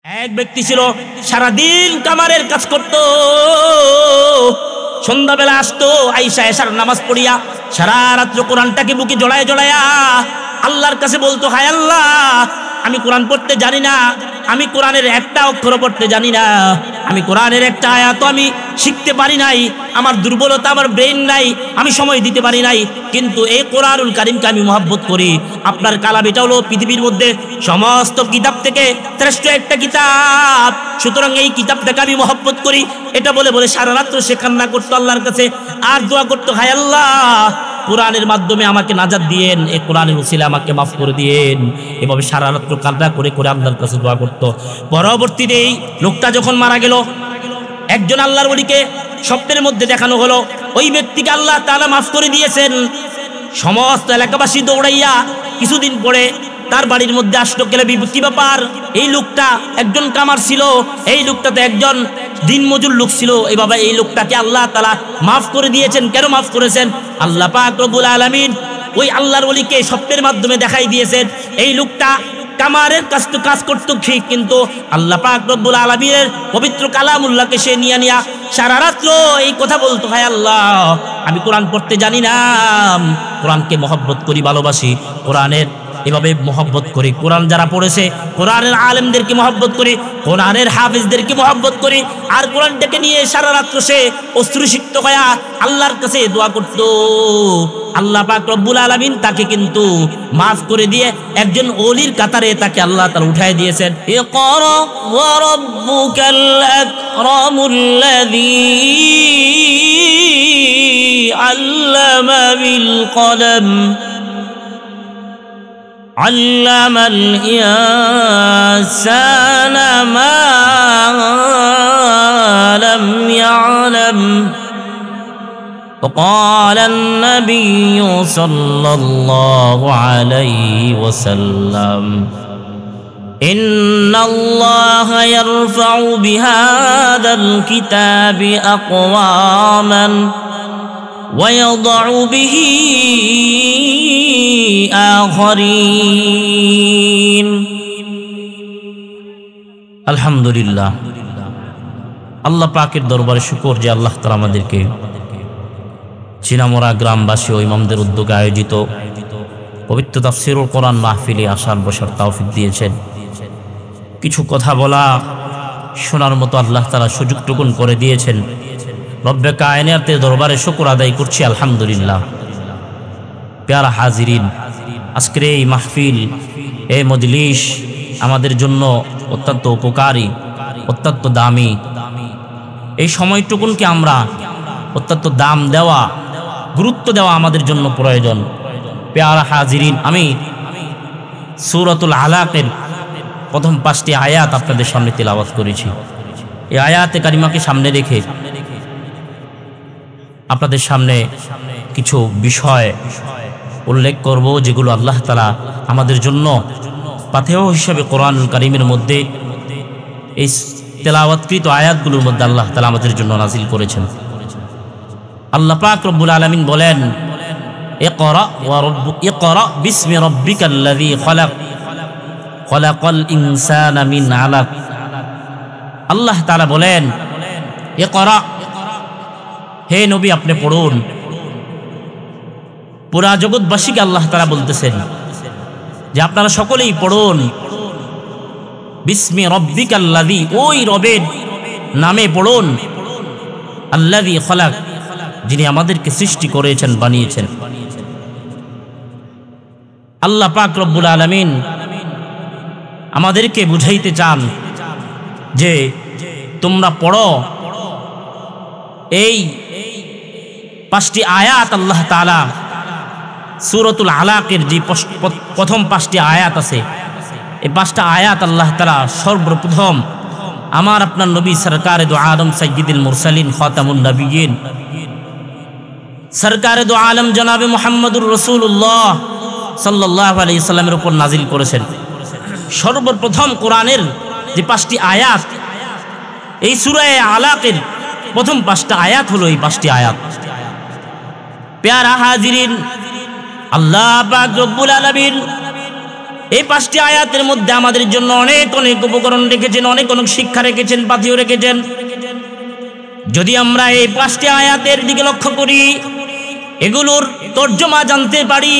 এক ব্যক্তি ছিল সারাদিন কামারের কাজ করত, সন্ধ্যাবেলা আসতো, আইসা এশার নামাজ পড়িয়া সারা রাত্র কোরআনটাকে বুকে জড়ায় জড়ায়া আল্লাহর কাছে বলতো, হায় আল্লাহ, আমি কোরআন পড়তে জানি না, আমি কোরআনের একটা অক্ষর পড়তে জানি না, আমি কোরআনের একটা আয়াত আমি শিখতে পারি নাই, আমার দুর্বলতা, আমার ব্রেন নাই, আমি সময় দিতে পারি নাই, কিন্তু এই কোরআনুল কারীমকে আমি মহব্বত করি। আপনার কালাম এটা হলো পৃথিবীর মধ্যে সমস্ত কিতাব থেকে শ্রেষ্ঠ একটা কিতাব, সুতরাং এই কিতাবটাকে আমি মহব্বত করি। এটা বলে বলে সারা রাত্র সে কান্না করতো আল্লাহর কাছে, আর দোয়া করতো, হায় আল্লাহ, কোরআনের মাধ্যমে আমাকে নাজাত দিয়েন, এই কোরআনের উসিলে আমাকে মাফ করে দিয়েন। এভাবে সারা রাত্র কান্না করে করে আল্লাহর কাছে দোয়া করত। পরবর্তীতে এই লোকটা যখন মারা গেল, একজন আল্লাহর ওলিকে স্বপ্নের মধ্যে দেখানো হলো, ওই ব্যক্তিকে আল্লাহ তাআলা মাফ করে দিয়েছেন। সমস্ত এলাকাবাসী দৌড়াইয়া কিছুদিন পরে তার বাড়ির মধ্যে আসলো, গেলে কি ব্যাপার, এই লোকটা একজন কামার ছিল, এই লোকটা তো একজন দিনমজুর লোক ছিল, এইভাবে এই লোকটাকে আল্লাহ তাআলা মাফ করে দিয়েছেন। কেন মাফ করেছেন? আল্লাহ পাক রব্বুল আলামিন ওই আল্লাহর ওলিকে স্বপ্নের মাধ্যমে দেখাই দিয়েছেন। এই লোকটা কামারের কাজ করতো ঠিক, কিন্তু আল্লাহ পাক রব্বুল আলামিনের পবিত্র কালামুল্লাহকে সে নিয়া সারা রাত্র এই কথা বলতো, হায় আল্লাহ, আমি কোরআন পড়তে জানি না, কোরআনকে মহব্বত করি, ভালোবাসি, কোরআনের এভাবে মহব্বত করি, কোরআন যারা পড়েছে কোরআনের আলেমদেরকে মহব্বত করি, কোরআনের হাফিজদেরকে মহব্বত করি, আর কোরআনটাকে নিয়ে সারা রাত্র সে অশ্রুসিক্ত হয়ে আল্লাহর কাছে দোয়া করত। আল্লাহ পাক রব্বুল আলামিন তাকে কিন্তু মাফ করে দিয়ে একজন ওলির কাতারে তাকে আল্লাহ তাআলা উঠায় দিয়েছেন। ইকরা ওয়া রাব্বুকাল আকরামুল্লাযী আল্লামা বিল কলম علم الإنسان ما لم يعلم وقال النبي صلى الله عليه وسلم إن الله يرفع بهذا الكتاب أقواما ويضع به آخرين। আলহামদুলিল্লাহ, আল্লাহ পাকের দরবারে শুকর যে আল্লাহ তাআলা আমাদেরকে চিনামরা গ্রামবাসী ও ইমামদের উদ্যোগে আয়োজিত পবিত্র তাফসীরুল কোরআন মাহফিলে আসার বসার তৌফিক দিয়েছেন। কিছু কথা বলা শোনার মতো আল্লাহ তাআলা সুযোগটুকুন করে দিয়েছেন। রব্বে কায়নাতের দরবারে শুকর আদায় করছি, আলহামদুলিল্লাহ। প্যারা হাজিরিন, আজকের এই মাহফিল, এই মজলিস আমাদের জন্য অত্যন্ত উপকারী, অত্যন্ত দামি। এই সময়টুকুনকে আমরা অত্যন্ত দাম দেওয়া, গুরুত্ব দেওয়া আমাদের জন্য প্রয়োজন। প্যারা হাজিরিন, আমি সূরাতুল আলাকের প্রথম 5টি আয়াত আপনাদের সামনে তিলাওয়াত করেছি। এই আয়াতে কারিমাকে সামনে রেখে আপনাদের সামনে কিছু বিষয় উল্লেখ করব, যেগুলো আল্লাহ তাআলা আমাদের জন্য পাথেয় হিসাবে কোরআনুল কারীমের মধ্যে এই তেলাওয়াতকৃত আয়াতগুলোর মধ্যে আল্লাহ তাআলা আমাদের জন্য নাজিল করেছেন। আল্লাহ পাক রব্বুল আলামিন বলেন, ইকরা বিসমি রাব্বিকাল্লাযী খালাক খালাকাল ইনসানা মিন আলাক। আল্লাহ তাআলা বলেন, ইকরা, হে নবী আপনি পড়ুন। পুরা জগৎবাসীকে আল্লাহ তাআলা বলতেছেন যে আপনারা সকলেই পড়ুন। বিসমি রাব্বিকাল্লাযী, ওই রবের নামে পড়ুন, আল্লাযী খালাক, যিনি আমাদেরকে সৃষ্টি করেছেন, বানিয়েছেন। আল্লাহ পাক রব্বুল আলামিন আমাদেরকে বুঝাইতে চান যে তোমরা পড়ো। এই 5টি আয়াত আল্লাহ তাআলা সূরাতুল আলাকের যে প্রথম 5টি আয়াত আছে, এই 5টা আয়াত আল্লাহ তাআলা সর্বপ্রথম আমার আপনার নবী সরকারে দু আলম সাইয়্যিদুল মুরসালিন খাতামুন নবিয়্যিন সরকারে দু আলম জনাবে মুহাম্মদুর রাসূলুল্লাহ সাল্লাল্লাহু আলাইহি সাল্লামের উপর নাজিল করেছেন। সর্বপ্রথম কোরআনের যে 5টি আয়াত, এই সূরা আলাকের প্রথম 5টা আয়াত হলো এই 5টি আয়াত। প্যারা হাজিরিন, আল্লাহ পাক রব্বুল আলামিন এই 5টি আয়াতের মধ্যে আমাদের জন্য অনেক অনেক উপকরণ রেখেছেন, অনেক অনেক শিক্ষা রেখেছেন, পাথেয় রেখেছেন। যদি আমরা এই 5টি আয়াতের দিকে লক্ষ্য করি, এগুলোর তর্জমা জানতে পারি,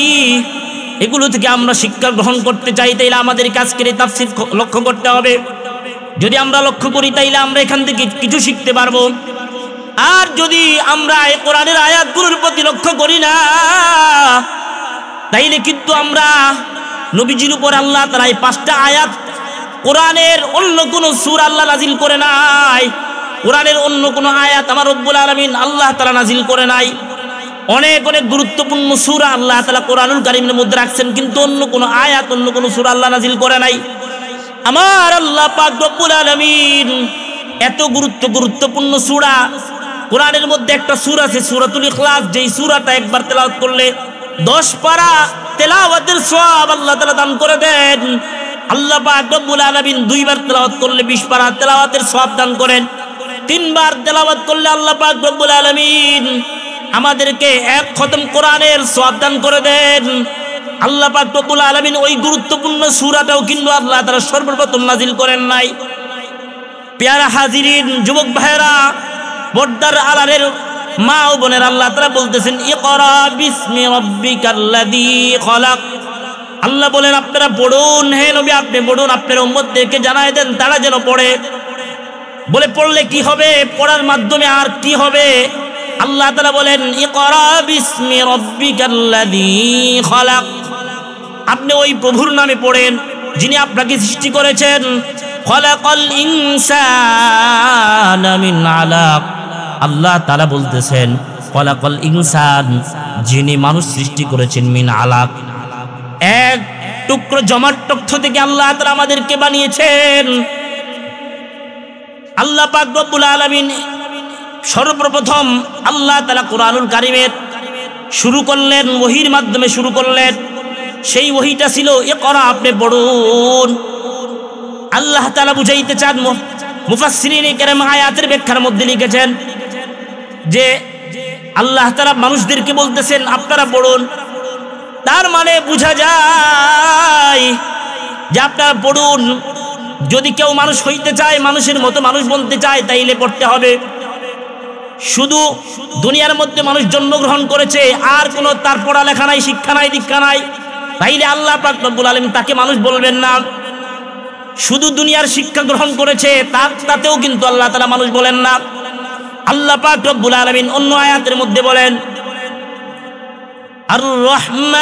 এগুলো থেকে আমরা শিক্ষা গ্রহণ করতে চাই, তাইলে আমাদের আজকের এই তাফসীর লক্ষ্য করতে হবে। যদি আমরা লক্ষ্য করি তাইলে আমরা এখান থেকে কিছু শিখতে পারবো। আর যদি আমরা এই কোরআনের আয়াতগুলোর প্রতি লক্ষ্য করি না, তাইলে কিন্তু আমরা নবীজির উপর আল্লাহ তাআলা এই 5টা আয়াত, কোরআনের অন্য কোনো সূরা আল্লাহ নাজিল করে নাই, কোরআনের অন্য কোনো আয়াত আমার রব্বুল আলামিন আল্লাহ তাআলা নাজিল করে নাই। অনেক অনেক গুরুত্বপূর্ণ সূরা আল্লাহ তাআলা কোরআনুল কারীমের মধ্যে রাখছেন, কিন্তু অন্য কোনো আয়াত, অন্য কোনো সূরা আল্লাহ নাজিল করে নাই। আমার আল্লাহ পাক রব্বুল আলামিন এত গুরুত্বপূর্ণ সূরা, কোরআনের মধ্যে একটা সূরা আছে সূরাতুল ইখলাস, যেই সূরাটা একবার তেলাওয়াত করলে 10 পারা তেলাওয়াতের সওয়াব আল্লাহ তাআলা দান করে দেন। আল্লাহ পাক রব্বুল আলামিন 2 বার তেলাওয়াত করলে 20 পারা তেলাওয়াতের সওয়াব দান করেন। 3 বার তেলাওয়াত করলে আল্লাহ পাক রব্বুল আলামিন আমাদেরকে 1 খতম কোরআনের সওয়াব দান করে দেন। আল্লাহ পাক রব্বুল আলামিন ওই গুরুত্বপূর্ণ সূরাটাও কিন্তু আল্লাহ তাআলা সর্বপ্রথম নাজিল করেন নাই। প্যারা হাজিরিন, যুবক ভাইরা, পর্দার আড়ালের মা ও বোনের, আল্লাহ তাআলা বলতেছেন ইকরা বিসমি রাব্বিকাল্লাযী খলাক। আল্লাহ বলেন আপনারা পড়ুন, হে নবী আপনি পড়ুন, আপনার উম্মতদেরকে জানায় দেন তারা যেন পড়ে। বলে পড়লে কি হবে, পড়ার মাধ্যমে আর কি হবে? আল্লাহ তাআলা বলেন ইকরা বিসমি রাব্বিকাল্লাযী খলাক। আপনি ওই প্রভুর নামে পড়েন যিনি আপনাকে সৃষ্টি করেছেন। খলাকাল ইনসানা মিন আলাক। আল্লাহ তাআলা বলতেছেন খলাকাল ইনসান, যিনি মানুষ সৃষ্টি করেছেন মিন আলাক, এক টুকরো জমাট তথ্য থেকে আল্লাহ তাআলা আমাদেরকে বানিয়েছেন। আল্লাহ পাক রব্বুল আলামিন সর্বপ্রথম আল্লাহ তাআলা কোরআনুল কারীমের শুরু করলেন, ওহীর মাধ্যমে শুরু করলেন। সেই ওহীটা ছিল ইকরা, আপনি পড়ুন। আল্লাহ তাআলা বুঝাইতে চান, মুফাসসিরিনে কেরাম আয়াতের ব্যাখ্যার মধ্যে লিখেছেন যে আল্লাহ তাআলা মানুষদেরকে বলতেছেন আপনারা পড়ুন। তার মানে বোঝা যায় যে আপনারা পড়ুন। যদি কেউ মানুষ হইতে চায়, মানুষের মতো মানুষ বলতে চায়, তাইলে পড়তে হবে। শুধু দুনিয়ার মধ্যে মানুষ জন্মগ্রহণ করেছে, আর কোনো তার পড়ালেখা নাই, শিক্ষা নাই, দীক্ষা নাই, তাইলে আল্লাহ পাক রব্বুল আলামিন তাকে মানুষ বলবেন না। শুধু দুনিয়ার শিক্ষা গ্রহণ করেছে, তাতেও কিন্তু আল্লাহ তাআলা মানুষ বলেন না। আল্লাহ পাক রব্বুল আলামিন অন্য আয়াতের মধ্যে বলেন আর রহমান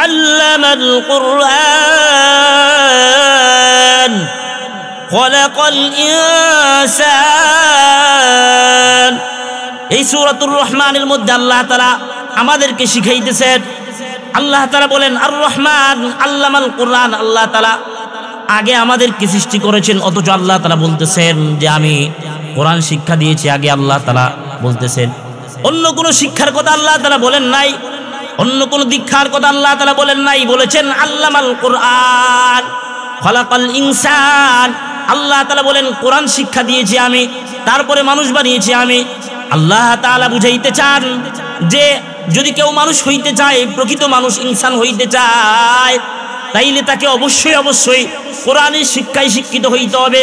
আল্লামাল কুরআন খলাকাল ইনসান। এই সূরাতুর রহমানের মধ্যে আল্লাহ তাআলা আমাদেরকে শিখাইতেছেন। আল্লাহ তাআলা বলেন আর রহমান আল্লামাল কুরআন। আল্লাহ তাআলা আগে আমাদেরকে সৃষ্টি করেছেন, অথচ আল্লাহ তাআলা বলতেছেন যে আমি কোরআন শিক্ষা দিয়েছি। আগে আল্লাহ তাআলা বলতেছেন, অন্য কোনো শিক্ষার কথা আল্লাহ তাআলা বলেন নাই, অন্য কোনো দীক্ষার কথা আল্লাহ তাআলা বলেন নাই। বলেছেন আল্লামাল কুরআন খলাকাল ইনসান। আল্লাহ তাআলা বলেন কোরআন শিক্ষা দিয়েছি আমি, তারপরে মানুষ বানিয়েছি আমি। আল্লাহ তাআলা বুঝাইতে চান যে যদি কেউ মানুষ হইতে চায়, প্রকৃত মানুষ, ইনসান হইতে চায়, তাইলে তাকে অবশ্যই অবশ্যই কোরআনের শিক্ষায় শিক্ষিত হইতে হবে।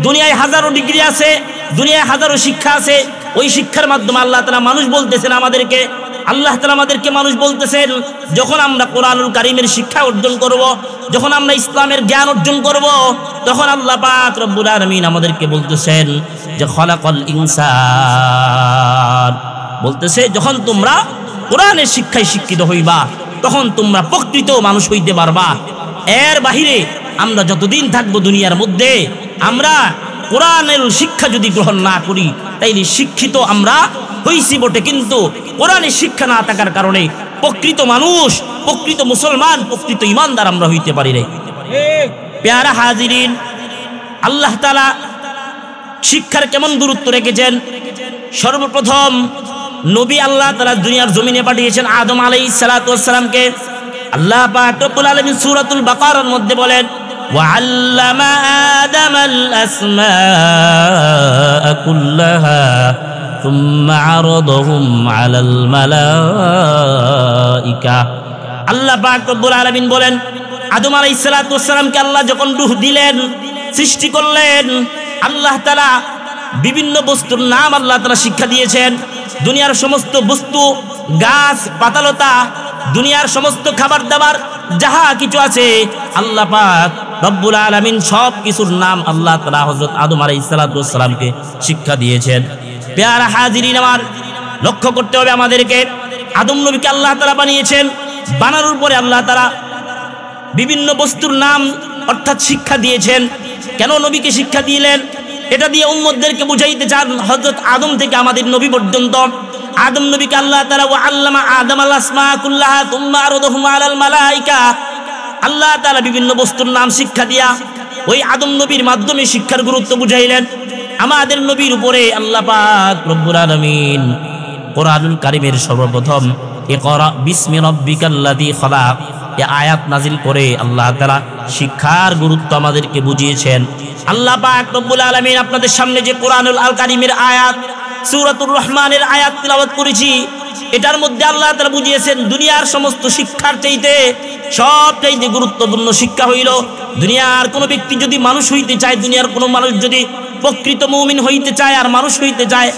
দুনিয়ায় হাজারো ডিগ্রি আছে, দুনিয়ায় হাজারো শিক্ষা আছে, ওই শিক্ষার মাধ্যমে আল্লাহ তাআলা মানুষ বলতেছেন আমাদেরকে। আল্লাহ তাআলা আমাদেরকে মানুষ বলতেছেন যখন আমরা কোরআনুল কারীমের শিক্ষা অর্জন করব, যখন আমরা ইসলামের জ্ঞান অর্জন করব, তখন আল্লাহ পাক রব্বুল আলামিন আমাদেরকে বলতেছেন যে খলাকাল ইনসান। বলতেছে যখন তোমরা কোরআনের শিক্ষায় শিক্ষিত হইবা, তখন তোমরা প্রকৃত মানুষ হইতে পারবা। এর বাহিরে আমরা যতদিন থাকবো দুনিয়ার মধ্যে, আমরা কোরআনের শিক্ষা যদি গ্রহণ না করি, তাইলে শিক্ষিত আমরা হইছি বটে, কিন্তু কোরআনের শিক্ষা না থাকার কারণে প্রকৃত মানুষ, প্রকৃত মুসলমান, প্রকৃত ইমানদার আমরা হইতে পারি না। প্যারা হাজিরিন, আল্লাহ তাআলা শিক্ষার কেমন গুরুত্ব রেখেছেন। সর্বপ্রথম নবী আল্লাহ তাআলা দুনিয়ার জমিনে পাঠিয়েছেন আদম আলাইহিস সালাতু ওয়াস সালামকে। আল্লাহ পাক রব্বুল আলামিন সূরাতুল বাকারার মধ্যে বলেন وعلم آدم الأسماء كلها ثم عرضهم على الملائكة আল্লাহ পাক রব্বুল আলামিন বলেন, আদম আলাইহিস সালাতু ওয়াস সালামকে আল্লাহ যখন রূহ দিলেন, সৃষ্টি করলেন, আল্লাহ তাআলা বিভিন্ন বস্তুর নাম আল্লাহ তাআলা শিক্ষা দিয়েছেন। দুনিয়ার সমস্ত বস্তু, গাছ পাতালতা, দুনিয়ার সমস্ত খাবার দাবার যাহা কিছু আছে, আল্লাহ পাক রব্বুল আলামিন সব কিছুর নাম আল্লাহ তাআলা হযরত আদম আলাইহিস সালাতু ওয়াস সালামকে শিক্ষা দিয়েছেন। প্যারা হাজিরিন আমার, লক্ষ্য করতে হবে আমাদেরকে, আদম নবীকে আল্লাহ তাআলা বানিয়েছেন, বানানোর পরে আল্লাহ তাআলা বিভিন্ন বস্তুর নাম অর্থাৎ শিক্ষা দিয়েছেন। কেন নবীকে শিক্ষা দিলেন? এটা দিয়ে উম্মতদেরকে বুঝাইতে চান হযরত আদম থেকে আমাদের নবী পর্যন্ত আদম নবীকে আল্লাহ তাআলা ওয়া আল্লামা আদমাল আসমা কুল্লাহা তুম্মা আরাদাহুম আলাল মালাইকা, আল্লাহ তাআলা বিভিন্ন বস্তুর নাম শিক্ষা দিয়া ওই আদম নবীর মাধ্যমে শিক্ষার গুরুত্ব বুঝাইলেন। আমাদের নবীর উপরে আল্লাহ পাক রব্বুল আলামিন কোরআনুল কারীমের সর্বপ্রথম ইকরা বিসমি রাব্বিকাল্লাযী খালাক এই আয়াত নাজিল করে আল্লাহ তাআলা শিক্ষার গুরুত্ব আমাদেরকে বুঝিয়েছেন। আল্লাহ পাক রব্বুল আলামিন আপনাদের সামনে যে কোরআনুল কারীমের আয়াত সূরাতুর রহমানের আয়াত তিলাওয়াত করেছি, এটার মধ্যে আল্লাহ তাআলা বুঝিয়েছেন দুনিয়ার সমস্ত শিক্ষার চাইতে সবচাইতে গুরুত্বপূর্ণ শিক্ষা হইল, দুনিয়ার কোনো ব্যক্তি যদি মানুষ হইতে চায়, দুনিয়ার কোনো মানুষ যদি প্রকৃত মুমিন হইতে চায় আর মানুষ হইতে চায়,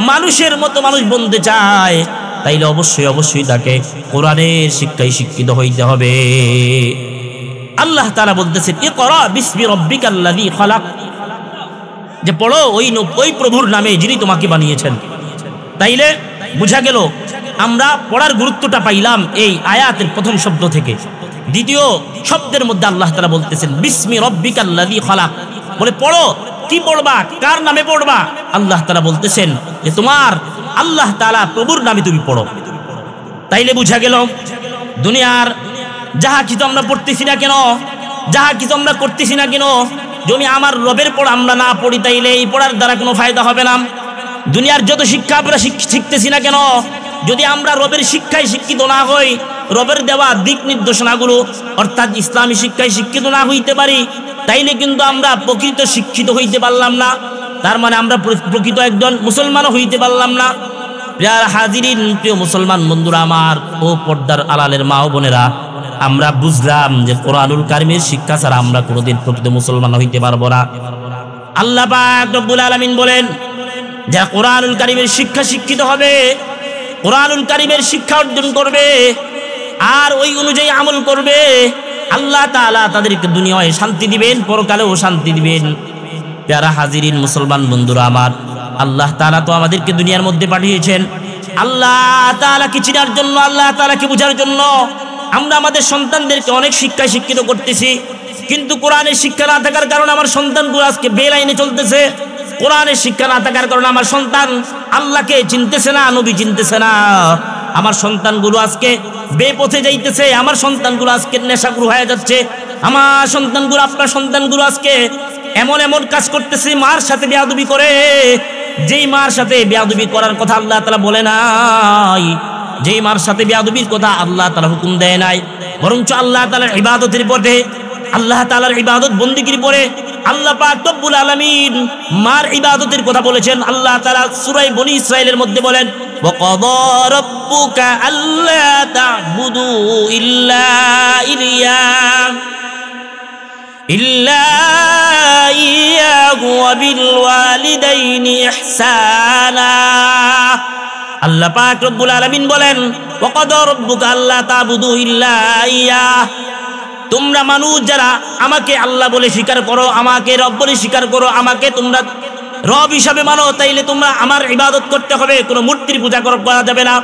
মানুষের মতো মানুষ বনতে চায়, তাইলে অবশ্যই অবশ্যই তাকে কোরআনের শিক্ষায় শিক্ষিত হইতে হবে। আল্লাহ তাআলা বলতেছেন ইকরা বিসমি রাব্বিকাল্লাযী খালাক, যে পড়ো ওই প্রভুর নামে যিনি তোমাকে বানিয়েছেন। তাইলে বুঝা গেল আমরা পড়ার গুরুত্বটা পাইলাম এই আয়াতের প্রথম শব্দ থেকে। দ্বিতীয় শব্দের মধ্যে আল্লাহ তাআলা বলতেছেন বিসমি রাব্বিকাল্লাযী খালাক, বলে পড়ো, কি পড়বা, কার নামে পড়বা? আল্লাহ তাআলা বলতেছেন যে তোমার আল্লাহ তাআলা প্রভুর নামে তুমি পড়ো। তাইলে বুঝা গেল দুনিয়ার যাহা কিছু আমরা পড়তেছি না কেন, যাহা কিছু আমরা করতেছি না কেন, যদি আমার রবের পড়া আমরা না পড়ি তাইলে এই পড়ার দ্বারা কোনো ফায়দা হবে না। দুনিয়ার যত শিক্ষা আমরা শিখতেছি না কেন, যদি আমরা রবের শিক্ষায় শিক্ষিত না হই, রবের দেওয়া দিক নির্দেশনাগুলো অর্থাৎ ইসলামী শিক্ষায় শিক্ষিত না হইতে পারি, তাইলে কিন্তু আমরা প্রকৃত শিক্ষিত হইতে পারলাম না, তার মানে আমরা প্রকৃত একজন মুসলমানও হইতে পারলাম না। প্রিয় হাজিরিন, প্রিয় মুসলমান বন্ধুরা আমার ও পর্দার আড়ালের মা ও বোনেরা, আমরা বুঝলাম যে কোরআনুল কারীমের শিক্ষা ছাড়া আমরা কোনোদিন প্রকৃত মুসলমান হইতে পারবো না। আল্লাহ পাক রব্বুল আলামিন বলেন যারা কোরআনুল কারীমের শিক্ষা শিক্ষিত হবে, কোরআনুল কারীমের শিক্ষা অর্জন করবে আর ওই অনুযায়ী আমল করবে, আল্লাহ তাআলা তাদেরকে দুনিয়ায় শান্তি দিবেন, পরকালেও শান্তি দিবেন। প্যারা হাজিরিন মুসলমান বন্ধুরা আমার, আল্লাহ তাআলা তো আমাদেরকে দুনিয়ার মধ্যে পাঠিয়েছেন আল্লাহ তাআলাকে চিনার জন্য, আল্লাহ তাআলাকে বোঝার জন্য। আমরা আমাদের সন্তানদেরকে অনেক শিক্ষায় শিক্ষিত করতেছি, কিন্তু কোরআনের শিক্ষা না থাকার কারণে আমার সন্তানগুলো আজকে বেলাইনে চলতেছে। কোরআনের শিক্ষা না থাকার কারণে আমার সন্তান আল্লাহকে চিনতেছে না, নবী চিনতেছে না। আমার সন্তানগুলো আজকে বেপথে যাইতেছে, আমার সন্তানগুলো আজকে নেশাগ্রহ হয়ে যাচ্ছে, আমার সন্তানগুলো, আপনার সন্তানগুলো আজকে এমন এমন কাজ করতেছে মার সাথে বেয়াদবি করে, যেই মার সাথে বেয়াদবি করার কথা আল্লাহ তাআলা বলে নাই, যেই মার সাথে বেয়াদবির কথা আল্লাহ তাআলা হুকুম দেয় নাই, বরঞ্চ আল্লাহ তাআলার ইবাদতের পথে, আল্লাহ তাআলার ইবাদত বন্দেগীর পরে আল্লাহ পাক রব্বুল আলামিন মার ইবাদতের কথা বলেছেন। আল্লাহ তাআলা সূরা বনী ইসরাঈলের মধ্যে বলেন ওয়া ক্বাদা রাব্বুকা আল্লা তা'বুদু ইল্লা ইয়্যাহু ওয়া বিল ওয়ালিদাইনি ইহসানা। আল্লাহ পাক রব্বুল আলামিন বলেন ওয়া ক্বাদা রাব্বুকা আল্লা তা'বুদু ইল্লা ইয়্যাহু, তোমরা মানুষ যারা আমাকে আল্লাহ বলে স্বীকার করো, আমাকে রব বলে স্বীকার করো, আমাকে তোমরা রব হিসাবে মানো, তাইলে তোমরা আমার ইবাদত করতে হবে। কোনো মূর্তির পূজা করা যাবে না,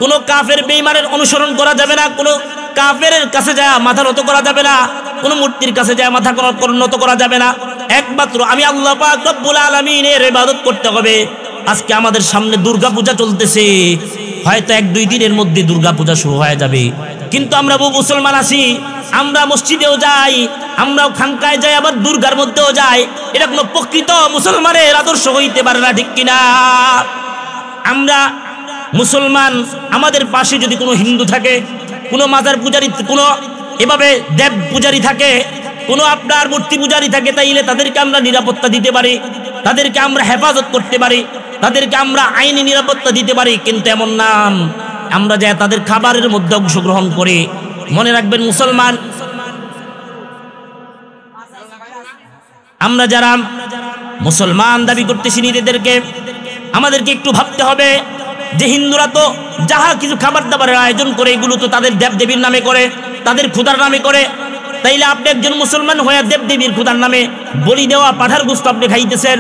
কোনো কাফের বেঈমানের অনুসরণ করা যাবে না, কোনো কাফের কাছে যায় মাথা নত করা যাবে না, কোনো মূর্তির কাছে যায় মাথা নত করা যাবে না। একমাত্র আমি আল্লাহ পাক রব্বুল আলামিনের ইবাদত করতে হবে। আজকে আমাদের সামনে দুর্গা পূজা চলতেছে, হয়তো 1-2 দিনের মধ্যে দুর্গা পূজা শুরু হয়ে যাবে, কিন্তু আমরা মুসলমান আছি, আমরা মসজিদেও যাই, আমরাও খানকায় যাই, আবার দুর্গার মধ্যেও যাই। এটা কোনো প্রকৃত মুসলমানের আদর্শ হইতে পারে না, ঠিক কিনা? আমরা মুসলমান, আমাদের পাশে যদি কোনো হিন্দু থাকে, কোনো মাজার পূজারী, কোনো এভাবে দেব পূজারী থাকে, কোনো আপনার মূর্তি পূজারী থাকে, তাইলে তাদেরকে আমরা নিরাপত্তা দিতে পারি, তাদেরকে আমরা হেফাজত করতে পারি, তাদেরকে আমরা আইনি নিরাপত্তা দিতে পারি। কিন্তু এমন নাম আমরা যাই তাদের খাবারের মধ্যে অংশগ্রহণ করে মনে রাখবেন মুসলমান, আমরা যারা মুসলমান দাবি করতেছি নিজেদেরকে, আমাদেরকে একটু ভাবতে হবে যে হিন্দুরা তো যাহা কিছু খাবার দাবারের আয়োজন করে এগুলো তো তাদের দেবদেবীর নামে করে, তাদের খোদার নামে করে। তাইলে আপনি একজন মুসলমান হয়ে দেবদেবীর খোদার নামে বলি দেওয়া পাঠার গোশত আপনি খাইতেছেন,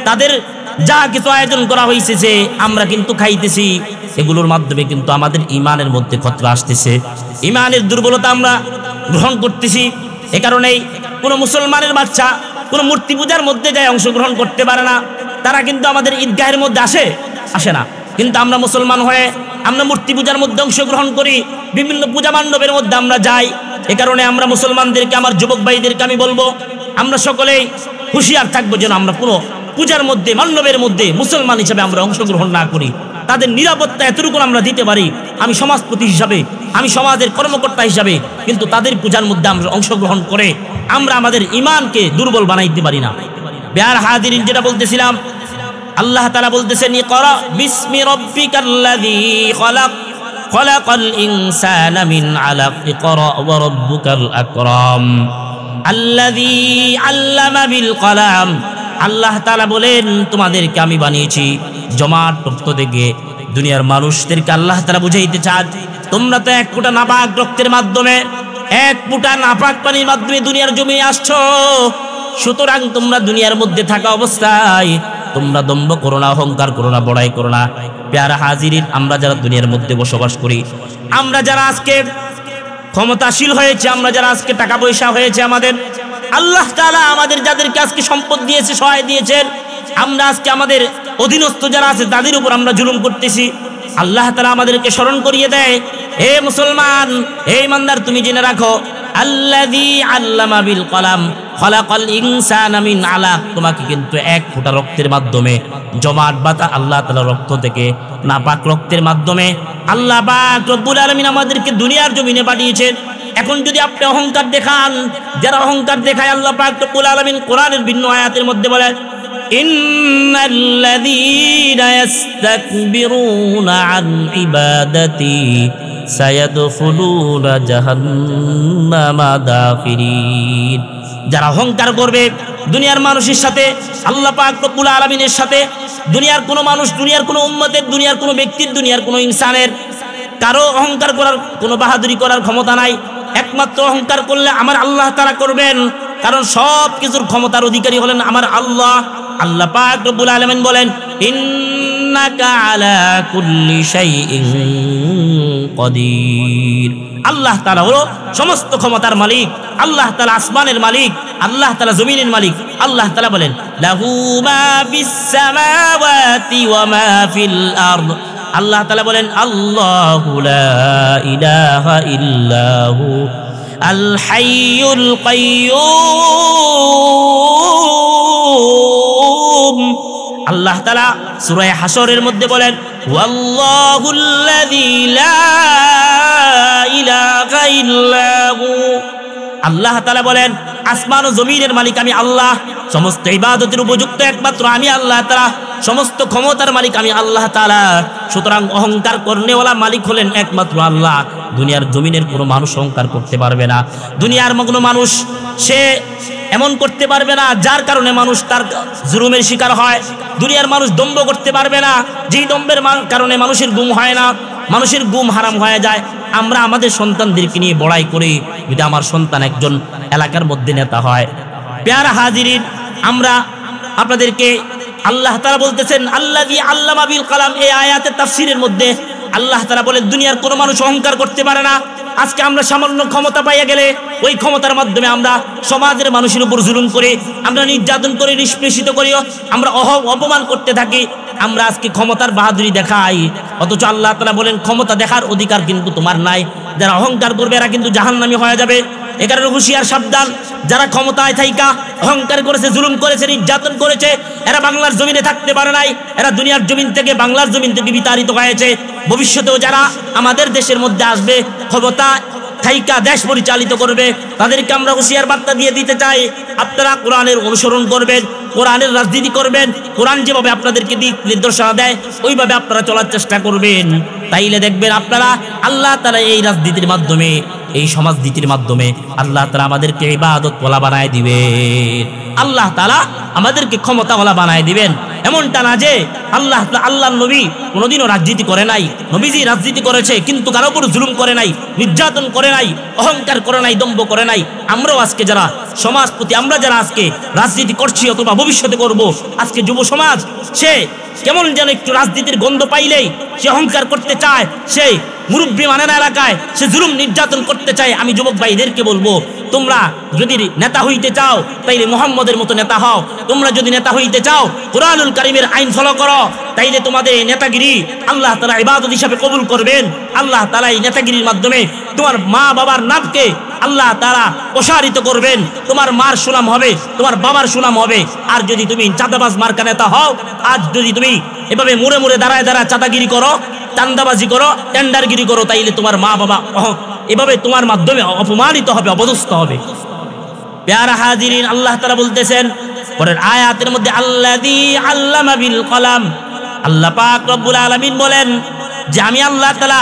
তাদের যাহা কিছু আয়োজন করা হয়েছে যে আমরা কিন্তু খাইতেছি, এগুলোর মাধ্যমে কিন্তু আমাদের ইমানের মধ্যে খতরা আসতেছে, ইমানের দুর্বলতা আমরা গ্রহণ করতেছি। এ কারণেই কোনো মুসলমানের বাচ্চা কোনো মূর্তি পূজার মধ্যে যায় অংশগ্রহণ করতে পারে না। তারা কিন্তু আমাদের ঈদগাহের মধ্যে আসে না, কিন্তু আমরা মুসলমান হয়ে আমরা মূর্তি পূজার মধ্যে অংশগ্রহণ করি, বিভিন্ন পূজা মণ্ডপের মধ্যে আমরা যাই। এ কারণে আমরা মুসলমানদেরকে, আমার যুবক ভাইদেরকে আমি বলবো, আমরা সকলেই হুঁশিয়ার থাকবো যেন আমরা কোনো পূজার মধ্যে মণ্ডপের মধ্যে মুসলমান হিসাবে আমরা অংশগ্রহণ না করি। তাদের নিরাপত্তা এতটুকু আমরা দিতে পারি, আমি সমাজপতি হিসাবে, আমি সমাজের কর্মকর্তা হিসাবে, কিন্তু তাদের পূজার মধ্যে আমরা অংশগ্রহণ করে আমরা আমাদের ইমানকে দুর্বল বানাইতে পারি না। বিহার হাজিরিন, যেটা বলতেছিলাম, আল্লাহ তাআলা বলতেছেন ইকরা বিসমি রাব্বিকাল্লাযী খলাক খলাকাল ইনসানা মিন আলাক ইকরা ওয়া রাব্বুকাল আকরাম আল্লাযী আল্লামা বিল কলাম। আল্লাহ তাআলা বলেন তোমাদেরকে আমি বানিয়েছি জমাট রক্ত থেকে। দুনিয়ার মানুষদেরকে আল্লাহ তাআলা বুঝাইতে চান তোমরা তো এক ফোঁটা নাপাক রক্তের মাধ্যমে, এক ফোঁটা নাপাক পানির মাধ্যমে দুনিয়ার জমিনে আসছো। সুতরাং তোমরা দুনিয়ার মধ্যে থাকা অবস্থায় তোমরা দম্ভ করো না, অহংকার করো না, বড়াই করো না। প্যারা হাজিরিন, আমরা যারা দুনিয়ার মধ্যে বসবাস করি, আমরা যারা আজকে ক্ষমতাশীল হয়েছে, আমরা যারা আজকে টাকা পয়সা হয়েছে আমাদের, আল্লাহ তাআলা আমাদের যাদেরকে আজকে সম্পদ দিয়েছে, সহায় দিয়েছেন, আমরা আজকে আমাদের অধীনস্থ যারা আছে তাদের উপর আমরা জুলুম করতেছি। আল্লাহ তাআলা আমাদেরকে স্মরণ করিয়ে দেয়, হে মুসলমান, হে ইমানদার, তুমি জেনে রাখো আল্লাযী আল্লামা বিল কলাম খলাকাল ইনসানা মিন আলাক। তোমাকে কিন্তু এক ফোঁটা রক্তের মাধ্যমে, জমাট বাঁধা আল্লাহ তাআলা রক্ত থেকে, নাপাক রক্তের মাধ্যমে আল্লাহ পাক রব্বুল আলামিন আমাদেরকে দুনিয়ার জমিনে পাঠিয়েছেন। এখন যদি আপনি অহংকার দেখান, যারা অহংকার দেখায়, আল্লাহ পাক রব্বুল আলামিন কোরআনের ভিন্ন আয়াতের মধ্যে বলেন ইন্নাল্লাযীনা ইস্তাকবিরুনা আন ইবাদাতি সায়াদখুলুনা জাহান্নামা দাখিরিন। যারা অহংকার করবে দুনিয়ার মানুষের সাথে, আল্লাহ পাক রব্বুল আলামিনের সাথে, দুনিয়ার কোনো মানুষ, দুনিয়ার কোনো উম্মতের, দুনিয়ার কোনো ব্যক্তির, দুনিয়ার কোনো ইনসানের কারো অহংকার করার, কোনো বাহাদুরি করার ক্ষমতা নাই। একমাত্র অহংকার করলে আমার আল্লাহ তাআলা করবেন, কারণ সব কিছুর ক্ষমতার অধিকারী হলেন আমার আল্লাহ। আল্লাহ পাক রব্বুল আলামিন বলেন ইন্নাকা আলা কুল্লি শাইইন কাদির। আল্লাহ তাআলা হলো সমস্ত ক্ষমতার মালিক, আল্লাহ তাআলা আসমানের মালিক, আল্লাহ তাআলা জমিনের মালিক। আল্লাহ তাআলা বলেন লাহু মা ফিস সামাওয়াতি ওয়া মা ফিল আরদ। আল্লাহ তাআলা বলেন আল্লাহু লা ইলাহা ইল্লাহু আল হাইয়ুল কাইয়্যুম। আল্লাহ তাআলা সূরা হাশরের মধ্যে বলেন ওয়াল্লাহুল্লাযী লা ইলাহা ইল্লাহু। আল্লাহ তাআলা বলেন আসমান ও জমিনের মালিক আমি আল্লাহ, সমস্ত ইবাদতের উপযুক্ত একমাত্র আমি আল্লাহ তাআলা, সমস্ত ক্ষমতার মালিক আমি আল্লাহ তাআলা। সুতরাং অহংকার করনেওয়ালা মালিক হলেন একমাত্র আল্লাহ। দুনিয়ার জমিনের কোনো মানুষ অহংকার করতে পারবে না। দুনিয়ার কোনো মানুষ সে এমন করতে পারবে না যার কারণে মানুষ তার জুলুমের শিকার হয়। দুনিয়ার মানুষ দম্ভ করতে পারবে না যেই দম্ভের কারণে মানুষের গুম হয় না, মানুষের গুম হারাম হয়ে যায়। আমরা আমাদের সন্তানদেরকে নিয়ে বড়াই করি যদি আমার সন্তান একজন এলাকার মধ্যে নেতা হয়। প্যারা হাজিরিন, আমরা আপনাদেরকে আল্লাহ তাআলা বলতেছেন আল্লাযী আল্লামা বিল কলাম। এই আয়াতের তাফসীরের মধ্যে আল্লাহ তাআলা বলেন দুনিয়ার কোনো মানুষ অহংকার করতে পারে না। আজকে আমরা সামান্য ক্ষমতা পাইয়া গেলে ওই ক্ষমতার মাধ্যমে আমরা সমাজের মানুষের উপর জুলুম করে, আমরা নির্যাতন করে, নিষ্পেষিত করি, আমরা অপমান করতে থাকি। আমরা আজকে ক্ষমতার বাহাদুরি দেখাই, অথচ আল্লাহ তাআলা বলেন ক্ষমতা দেখার অধিকার কিন্তু তোমার নাই। যারা অহংকার করবে এরা কিন্তু জাহান্নামী হয়ে যাবে। এ কারণে হুঁশিয়ার, সাবধান। যারা ক্ষমতায় থাইকা অহংকার করেছে, জুলুম করেছে, নির্যাতন করেছে, এরা বাংলার জমিনে থাকতে পারে নাই। এরা দুনিয়ার জমিন থেকে, বাংলার জমিন থেকে বিতাড়িত হয়েছে। ভবিষ্যতেও যারা আমাদের দেশের মধ্যে আসবে, ক্ষমতা থাইকা দেশ পরিচালিত করবে, তাদেরকে আমরা হুঁশিয়ার বার্তা দিয়ে দিতে চাই, আপনারা কোরআনের অনুসরণ করবেন, কোরআনের রাজনীতি করবেন। কোরআন যেভাবে আপনাদেরকে দিক নির্দেশনা দেয় ওইভাবে আপনারা চলার চেষ্টা করবেন। তাইলে দেখবেন আপনারা আল্লাহ তাআলা এই রাজনীতির মাধ্যমে এই সমাজনীতির মাধ্যমে আল্লাহ তাআলা আমাদেরকে ইবাদতওয়ালা বানায় দিবেন। আল্লাহ তাআলা আমাদেরকে ক্ষমতাওয়ালা বানায় দিবেন। এমনটা না যে আল্লাহর নবী কোনোদিনও রাজনীতি করে নাই, নবীজি রাজনীতি করেছে কিন্তু কারো উপর জুলুম করে নাই, নির্যাতন করে নাই, অহংকার করে নাই, দম্ভ করে নাই। আমরাও আজকে যারা সমাজপতি, আমরা যারা আজকে রাজনীতি করছি অথবা ভবিষ্যতে করব, আজকে যুব সমাজ সে কেমন যেন একটু রাজনীতির গন্ধ পাইলেই সে অহংকার করতে চায়, সে মুরব্বী মানে না এলাকায় সে জুলুম নির্যাতন করতে চায়। আমি যুবক ভাইদেরকে বলবো, তোমরা যদি নেতা হইতে চাও তাইলে মুহাম্মদের মতো নেতা হও। তোমরা যদি নেতা হইতে চাও কুরআনুল কারীমের আইন ফলো করো, তাইলে তোমাদের নেতাগিরি আল্লাহ তাআলা ইবাদত হিসেবে কবুল করবেন। আল্লাহ তাআলা এই নেতাগিরির মাধ্যমে তোমার মা বাবার নামকে আল্লাহ তাআলা প্রসারিত করবেন। তোমার মার সুনাম হবে, তোমার বাবার সুনাম হবে। আর যদি তুমি চাঁদাবাজ মার্কা নেতা হও, আজ যদি তুমি এভাবে মুড়ে মুড়ে দাঁড়ায় দাঁড়ায় চাঁদাগিরি করো, চান্দাবাজি করো, টেন্ডারগিরি করো, তাইলে তোমার মা বাবা এভাবে তোমার মাধ্যমে অপমানিত হবে, অপদস্থ হবে। প্যারা হাজিরিন, আল্লাহ তাআলা বলতেছেন পরের আয়াতের মধ্যে, আল্লাযী আল্লামা বিল কলাম। আল্লাহ পাক রব্বুল আলামিন বলেন যে আমি আল্লাহ তাআলা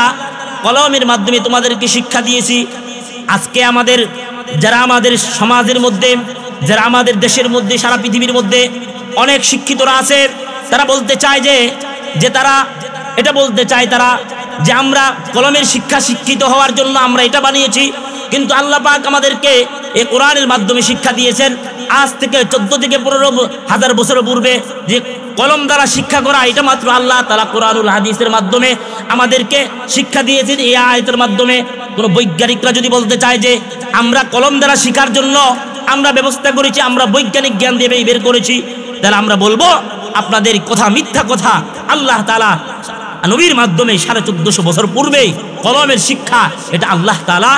কলমের মাধ্যমে তোমাদেরকে শিক্ষা দিয়েছি। আজকে যারা আমাদের সমাজের মধ্যে, যারা আমাদের দেশের মধ্যে, সারা পৃথিবীর মধ্যে অনেক শিক্ষিতরা আছে, তারা বলতে চায় যে তারা এটা বলতে চায় তারা যে আমরা কলমের শিক্ষিত হওয়ার জন্য আমরা এটা বানিয়েছি। কিন্তু আল্লাহ পাক আমাদেরকে এই কোরআনের মাধ্যমে শিক্ষা দিয়েছেন। আজ থেকে 14 থেকে 15 হাজার বছর পূর্বে যে কলম দ্বারা শিক্ষা করা, এটা মাত্র আল্লাহ তাআলা কোরআনুল হাদিসের মাধ্যমে আমাদেরকে শিক্ষা দিয়েছেন। এই আয়াতের মাধ্যমে কোনো বৈজ্ঞানিকরা যদি বলতে চায় যে আমরা কলম দ্বারা শিখার জন্য আমরা ব্যবস্থা করেছি, আমরা বৈজ্ঞানিক জ্ঞান দিয়ে বের করেছি, তাহলে আমরা বলবো আপনাদের কথা মিথ্যা কথা। আল্লাহ তাআলা নবীর মাধ্যমে 1450 বছর পূর্বে কলমের শিক্ষা, এটা আল্লাহ তাআলা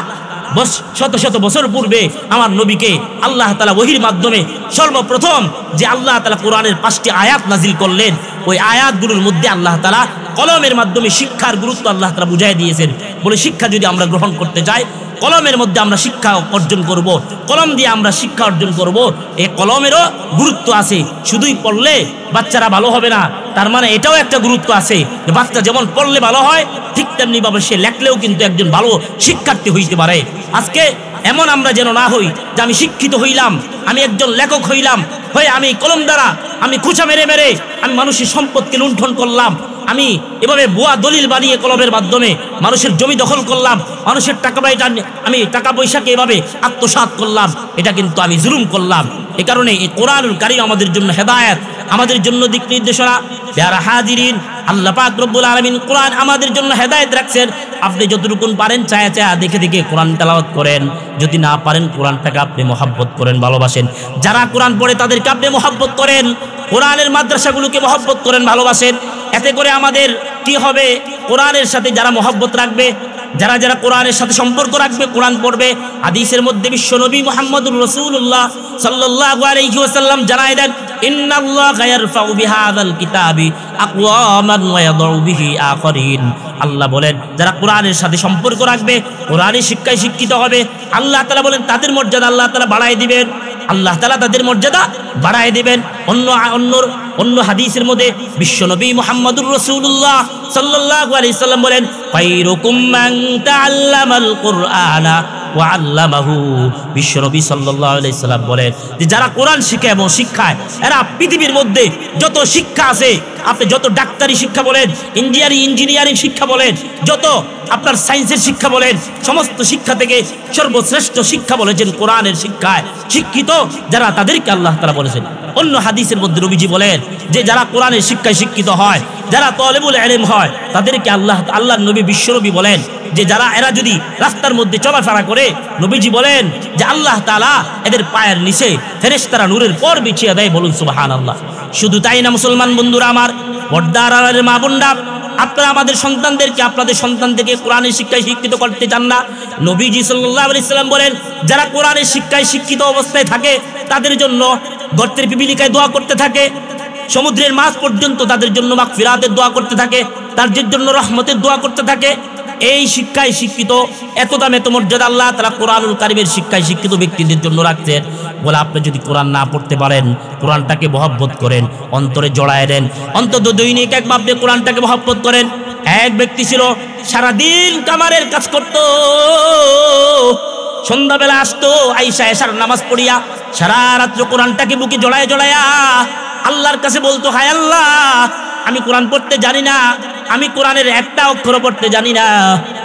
শত শত বছর পূর্বে আমার নবীকে আল্লাহ তাআলা ওহীর মাধ্যমে সর্বপ্রথম যে আল্লাহ তাআলা কোরআনের 5টি আয়াত নাজিল করলেন, ওই আয়াতগুলোর মধ্যে আল্লাহ তাআলা কলমের মাধ্যমে শিক্ষার গুরুত্ব আল্লাহ তাআলা বুঝাই দিয়েছেন। বলে শিক্ষা যদি আমরা গ্রহণ করতে চাই, কলমের মধ্যে আমরা শিক্ষা অর্জন করব, কলম দিয়ে আমরা শিক্ষা অর্জন করব। এই কলমেরও গুরুত্ব আছে। শুধুই পড়লে বাচ্চারা ভালো হবে না, তার মানে এটাও একটা গুরুত্ব আছে যে বাচ্চা যেমন পড়লে ভালো হয়, ঠিক তেমনি ভাবে সে লেখলেও কিন্তু একজন ভালো শিক্ষার্থী হইতে পারে। আজকে এমন আমরা যেন না হই যে আমি শিক্ষিত হইলাম, আমি একজন লেখক হইলাম, হয়ে আমি কলম দ্বারা আমি খুঁচা মেরে মেরে আমি মানুষের সম্পদকে লুণ্ঠন করলাম, আমি এভাবে ভুয়া দলিল বানিয়ে কলমের মাধ্যমে মানুষের জমি দখল করলাম, মানুষের আমি টাকা পয়সাকে এভাবে আত্মসাৎ করলাম, এটা কিন্তু আমি জুলুম করলাম। এই কারণে এই কোরআনুল কারীম আমাদের জন্য হেদায়েত, আমাদের জন্য দিক নির্দেশনা। প্যারা হাজিরিন, আল্লাহ পাক রব্বুল আলামিন কোরআন আমাদের জন্য হেদায়েত রাখছেন। আপনি যতটুকুন পারেন চায়া দেখে দেখে কোরআন তেলাওয়াত করেন। যদি না পারেন কোরআনটাকে আপনি মহব্বত করেন, ভালোবাসেন। যারা কোরআন পড়ে তাদেরকে আপনি মহব্বত করেন, কোরআনের মাদ্রাসাগুলোকে মহব্বত করেন, ভালোবাসেন। এতে করে আমাদের কি হবে? কোরআনের সাথে যারা মহব্বত রাখবে, যারা যারা কোরআনের সাথে সম্পর্ক রাখবে, কোরআন পড়বে। হাদিসের মধ্যে বিশ্বনবী মুহাম্মদুর রাসূলুল্লাহ সাল্লাল্লাহু আলাইহি ওয়াসাল্লাম জানায় দেন, ইন্নাল্লাহা ইয়ারফাউ বিহাযাল কিতাবি আকওয়ামান ওয়া ইয়াদউ বিহি আখারিন। আল্লাহ বলেন যারা কোরআনের সাথে সম্পর্ক রাখবে, কোরআনের শিক্ষায় শিক্ষিত হবে, আল্লাহ তাআলা বলেন তাদের মর্যাদা আল্লাহ তাআলা বাড়ায় দিবেন। আল্লাহ তাআলা তাদের মর্যাদা বাড়ায় দিবেন। অন্য হাদিসের মধ্যে বিশ্বনবী মুহাম্মদুর রাসূলুল্লাহ সাল্লাল্লাহু আলাইহি সাল্লাম বলেন, খায়রুকুম মান তাআল্লামাল কুরআনা ওয়া আল্লামাহু। বিশ্বনবী সাল্লাল্লাহু আলাইহি সাল্লাম বলেন যে যারা কোরআন শিখে এবং শিক্ষায়, এরা পৃথিবীর মধ্যে যত শিক্ষা আছে, আপনি যত ডাক্তারি শিক্ষা বলেন, ইঞ্জিনিয়ারিং শিক্ষা বলেন, যত আপনার সায়েন্সের শিক্ষা বলেন, সমস্ত শিক্ষা থেকে সর্বশ্রেষ্ঠ শিক্ষা বলেছেন কোরআনের শিক্ষায় শিক্ষিত যারা, তাদেরকে আল্লাহ তাআলা বলেছেন। অন্য হাদিসের মধ্যে নবীজি বলেন যে যারা কোরআনের শিক্ষায় শিক্ষিত হয়, যারা তালিবুল ইলম হয়, তাদেরকে আল্লাহর নবী বিশ্বনবী বলেন যে যারা এরা যদি রাস্তার মধ্যে চলাফেরা করে, নবীজি বলেন যে আল্লাহ তাআলা এদের পায়ের নিচে ফেরেশতারা নূরের পর বিছিয়ে দেয়। বলুন সুবহানাল্লাহ। শুধু তাই না মুসলমান বন্ধুরা আমার, পর্দার আড়ালের মা বোনরা, আপনারা আমাদের সন্তানদেরকে আপনাদের সন্তান থেকে কোরআনের শিক্ষায় শিক্ষিত করতে চান না? নবীজি সাল্লাল্লাহু আলাইহি সাল্লাম বলেন যারা কোরআনের শিক্ষায় শিক্ষিত অবস্থায় থাকে তাদের জন্য গর্তের পিপিলিকায় দোয়া করতে থাকে, সমুদ্রের মাছ পর্যন্ত তাদের জন্য মাগফিরাতের দোয়া করতে থাকে, তাদের জন্য রহমতের দোয়া করতে থাকে। এই শিক্ষায় শিক্ষিত এত দাম এত মর্যাদা আল্লাহ তাআলা কোরআনুল কারীমের শিক্ষায় শিক্ষিত ব্যক্তিদের জন্য রাখছেন। বলে আপনি যদি কোরআন না পড়তে পারেন, কোরআনটাকে মহব্বত করেন, অন্তরে জড়ায় দেন, অন্তত দৈনিক একবার আপনি কোরআনটাকে মহব্বত করেন। এক ব্যক্তি ছিল সারাদিন কামারের কাজ করত, সন্ধ্যাবেলা আসতো, আইসা এশার নামাজ পড়িয়া সারা রাত্র কোরআনটাকে বুকে জড়ায় জড়ায়া আল্লাহর কাছে বলতো, হায় আল্লাহ, আমি কোরআন পড়তে জানি না, আমি কোরআনের একটা অক্ষর পড়তে জানি না,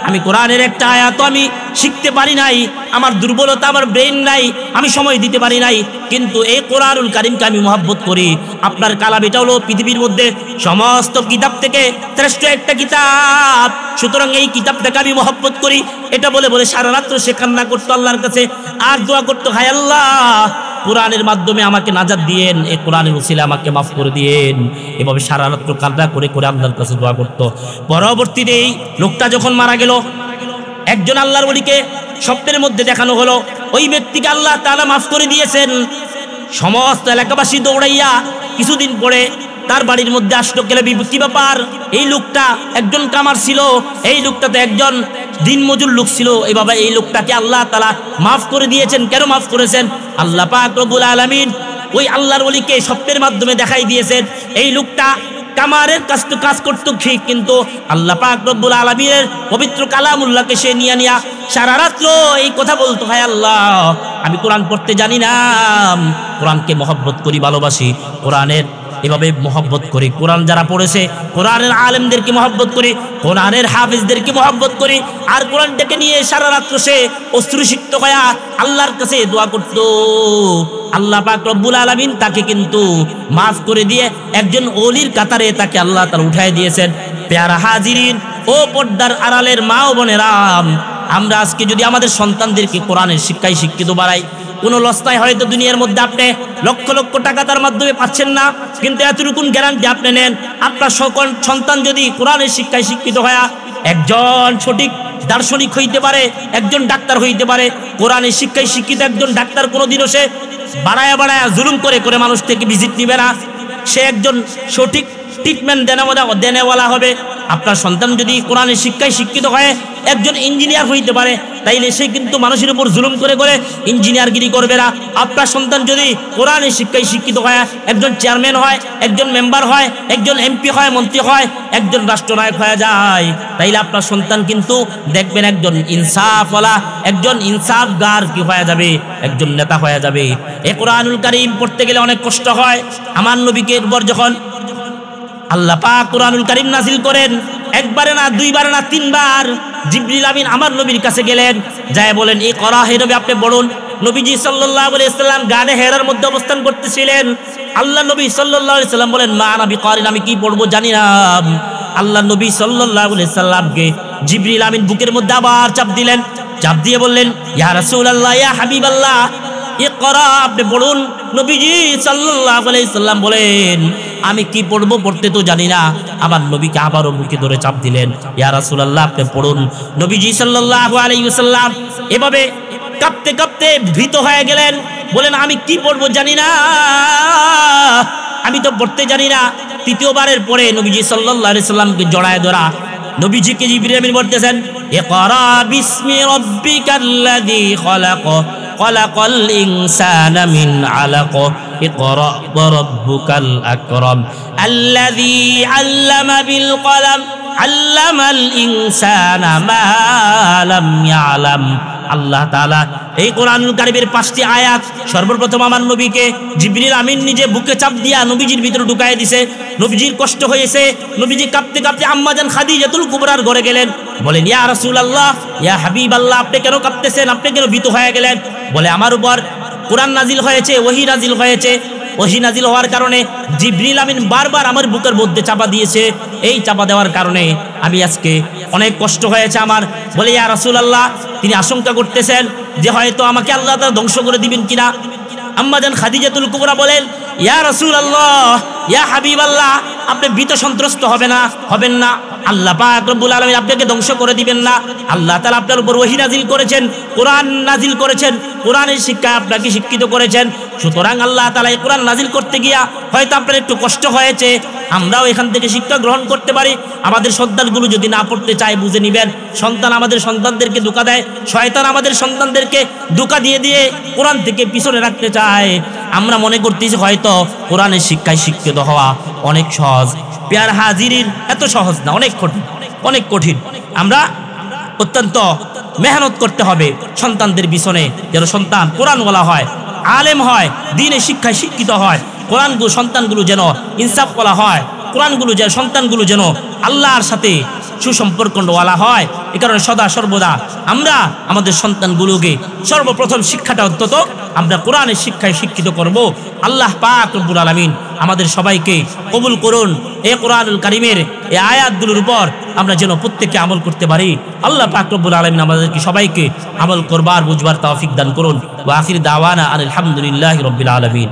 আমি কোরআনের একটা আয়াত আমি শিখতে পারি নাই, আমার দুর্বলতা, আমার ব্রেন নাই, আমি সময় দিতে পারি নাই, কিন্তু এই কোরআনুল কারীমকে আমি মহব্বত করি। আপনার কালাম এটা হলো পৃথিবীর মধ্যে সমস্ত কিতাব থেকে শ্রেষ্ঠ একটা কিতাব, সুতরাং এই কিতাবটাকে আমি মহব্বত করি। এটা বলে বলে সারা রাত্র সে কান্না করতো আল্লাহর কাছে, আর দোয়া করতো, হায় আল্লাহ, কোরআনের মাধ্যমে আমাকে নাজাত দিয়েন, এই কোরআনের উসিলা আমাকে মাফ করে দিয়েন। এভাবে সারা রাত্র কান্না করে করে আল্লাহর কাছে দোয়া করতো। পরবর্তীতে এই লোকটা যখন মারা গেল, একজন আল্লাহর ওলিকে স্বপ্নের মধ্যে দেখানো হলো, ওই ব্যক্তিকে আল্লাহ তাআলা মাফ করে দিয়েছেন। সমস্ত এলাকাবাসী দৌড়াইয়া কিছুদিন পরে তার বাড়ির মধ্যে আসলো, গেলে কি ব্যাপার, এই লোকটা একজন কামার ছিল, এই লোকটা তো একজন দিনমজুর লোক ছিল, এইভাবে এই লোকটাকে আল্লাহ তাআলা মাফ করে দিয়েছেন। কেন মাফ করেছেন? আল্লাহ পাক রব্বুল আলামিন ওই আল্লাহর ওলিকে স্বপ্নের মাধ্যমে দেখাই দিয়েছেন, এই লোকটা কামারের কাজ করতো ঠিক, কিন্তু আল্লাহ পাক রব্বুল আলামিনের পবিত্র কালামুল্লাহকে সে নিয়া সারা রাত্র এই কথা বলতো, হায় আল্লাহ, আমি কোরআন পড়তে জানি না, কোরআনকে মহব্বত করি, ভালোবাসি, কোরআনের এভাবে মহব্বত করি, কোরআন যারা পড়েছে কোরআনের আলেমদেরকে মহব্বত করি, কোরআনের হাফিজদেরকে মহব্বত করি, আর কোরআনটাকে নিয়ে সারা রাত্র সে অশ্রুসিক্ত হয়ে আল্লাহর কাছে দোয়া করত। আল্লাহ পাক রব্বুল আলামিন তাকে কিন্তু মাফ করে দিয়ে একজন ওলির কাতারে তাকে আল্লাহ তাআলা উঠায় দিয়েছেন। প্যারা হাজিরিন ও পর্দার আড়ালের মা ও বোনেরাম, আমরা আজকে যদি আমাদের সন্তানদেরকে কোরআনের শিক্ষায় শিক্ষিত বাড়াই, কোনো লস্তায় হয়তো দুনিয়ার মধ্যে আপনি লক্ষ লক্ষ টাকা তার মাধ্যমে পাচ্ছেন না, কিন্তু এতটুকুন গ্যারান্টি আপনি নেন, আপনার সকল সন্তান যদি কোরআনের শিক্ষায় শিক্ষিত হয় একজন সঠিক দার্শনিক হইতে পারে, একজন ডাক্তার হইতে পারে। কোরআনের শিক্ষায় শিক্ষিত একজন ডাক্তার কোনোদিনও সে বাড়ায়া জুলুম করে করে মানুষ থেকে ভিজিট নিবে না, সে একজন সঠিক ট্রিটমেন্ট দেনেওয়ালা হবে। আপনার সন্তান যদি কোরআনের শিক্ষায় শিক্ষিত হয় একজন ইঞ্জিনিয়ার হইতে পারে, তাইলে সে কিন্তু মানুষের উপর জুলুম করে করে ইঞ্জিনিয়ারগিরি করবে না। আপনার সন্তান যদি কোরআনের শিক্ষায় শিক্ষিত হয় একজন চেয়ারম্যান হয়, একজন মেম্বার হয়, একজন এমপি হয়, মন্ত্রী হয়, একজন রাষ্ট্রনায়ক হয়ে যায়, তাইলে আপনার সন্তান কিন্তু দেখবেন একজন ইনসাফওয়ালা, একজন ইনসাফগার কি হয়ে যাবে, একজন নেতা হয়ে যাবে। এই কোরআনুল কারীম পড়তে গেলে অনেক কষ্ট হয়। আমার নবীকে উপর যখন আল্লাহ পাক কোরআনুল কারীম নাজিল করেন, একবারে না, দুইবারে না, তিনবার জিবরিল আমিন আমার নবীর কাছে গেলেন, যায় বলেন, এই করা হে নবী আপনি পড়ুন। নবীজি সাল্লাল্লাহু আলাইহি সাল্লাম গানে হেরার মধ্যে অবস্থান করতেছিলেন। আল্লাহ নবী সাল্লাল্লাহু আলাইহি সাল্লাম বলেন, মা নবী করিন, আমি কি পড়বো জানি না। আল্লাহ নবী সাল্লাল্লাহু আলাইহি সাল্লামকে জিবরিল আমিন বুকের মধ্যে আবার চাপ দিলেন, চাপ দিয়ে বললেন, ইয়া রাসূলুল্লাহ, ইয়া হাবিবাল্লাহ, ইকরা, আপনি পড়ুন। নবীজি সাল্লাল্লাহু আলাইহি সাল্লাম বলেন, আমি কি পড়বো, পড়তে তো জানি না। আমার নবীকে আবারও বুকে ধরে চাপ দিলেন, ইয়া রাসূলুল্লাহ, আপনি পড়ুন। নবীজি সাল্লাল্লাহু আলাইহি ওয়াসাল্লাম এভাবে কাঁপতে কাঁপতে ভীত হয়ে গেলেন, বলেন, আমি কি পড়বো জানি না, আমি তো পড়তে জানি না। তৃতীয়বারের পরে নবীজি সাল্লাল্লাহু আলাইহি সাল্লামকে জড়ায় ধরা নবীজিকে জিবরিল আমিন বলতেছেন, ইকরা বিসমি রাব্বিকাল্লাযী খালাক, খালাকাল ইনসানা মিন আলাক, ইকরা ওয়ারাব্বুকাল আকরাম, আল্লাযী আল্লামা বিল কলম, আল্লামাল ইনসানা মা লাম ইয়ালাম। আল্লাহ তাআলা এই কোরআনুল কারীমের 5টি আয়াত সর্বপ্রথম আমার নবীকে জিবরিল আমিন নিজে বুকে চাপ দিয়া নবীজির ভিতরে ঢুকায় দিয়েছে। নবীজির কষ্ট হয়েছে, নবীজি কাঁপতে কাঁপতে আম্মাজান খাদিজাতুল কুবরার ঘরে গেলেন, বলেন, ইয়া রাসূলুল্লাহ, ইয়া হাবিবাল্লাহ, আপনি কেন কাঁপতেছেন, আপনি কেন ভীত হয়ে গেলেন? বলে, আমার উপর কোরআন নাজিল হয়েছে, ওহী নাজিল হয়েছে, ওহী নাজিল হওয়ার কারণে জিবরিল আমিন বারবার আমার বুকের মধ্যে চাপা দিয়েছে, এই চাপা দেওয়ার কারণে আমি আজকে অনেক কষ্ট হয়েছে আমার। বলে, ইয়া রাসূলুল্লাহ, তিনি আশঙ্কা করতেছেন যে হয়তো আমাকে আল্লাহ তাআলা ধ্বংস করে দিবেন কিনা। আম্মাজান খাদিজাতুল কুবরা বলেন, ইয়া রাসূলুল্লাহ, ইয়া হাবিবাল্লাহ, আপনি ভীত সন্ত্রস্ত হবেন না, আল্লাহ পাক রব্বুল আলামিন আপনাকে ধ্বংস করে দিবেন না। আল্লাহ তাআলা আপনার উপর ওহী নাজিল করেছেন, কোরআন নাজিল করেছেন, কোরআনের শিক্ষা আপনাকে শিক্ষিত করেছেন। সুতরাং আল্লাহ তাআলা এই কোরআন নাজিল করতে গিয়া হয়তো আপনার একটু কষ্ট হয়েছে, আমরাও এখান থেকে শিক্ষা গ্রহণ করতে পারি। আমাদের সন্তানগুলো যদি না পড়তে চায় বুঝে নিবেন, সন্তান আমাদের সন্তানদেরকে ধোঁকা দেয়, শয়তান আমাদের সন্তানদেরকে ধোঁকা দিয়ে দিয়ে কোরআন থেকে পিছনে রাখতে চায়। আমরা মনে করতেছি হয়তো কোরআনের শিক্ষায় শিক্ষিত হওয়া অনেক সহজ। প্যার হাজিরিন, এত সহজ না, অনেক কঠিন। অনেক কঠিন। আমরা অত্যন্ত মেহনত করতে হবে সন্তানদের পিছনে, যেন সন্তান কোরআনওয়ালা হয়, আলেম হয়, দ্বীনের শিক্ষায় শিক্ষিত হয়, কোরআনগুলো সন্তানগুলো যেন ইনসাফওয়ালা হয়, কোরআনগুলো যেন সন্তানগুলো যেন আল্লাহর সাথে সুসম্পর্কওয়ালা হয়। এ কারণে সদা সর্বদা আমরা আমাদের সন্তানগুলোকে সর্বপ্রথম শিক্ষাটা অন্তত আমরা কোরআনের শিক্ষায় শিক্ষিত করব। আল্লাহ পাক রব্বুল আলামিন আমাদের সবাইকে কবুল করুন। এই কোরআনুল কারীমের এই আয়াতগুলোর উপর আমরা যেন প্রত্যেকে আমল করতে পারি। আল্লাহ পাক রব্বুল আলামিন আমাদেরকে সবাইকে আমল করবার বুঝবার তৌফিক দান করুন। ওয়া আখির দাওয়ানা আলহামদুলিল্লাহি রাব্বিল আলামিন।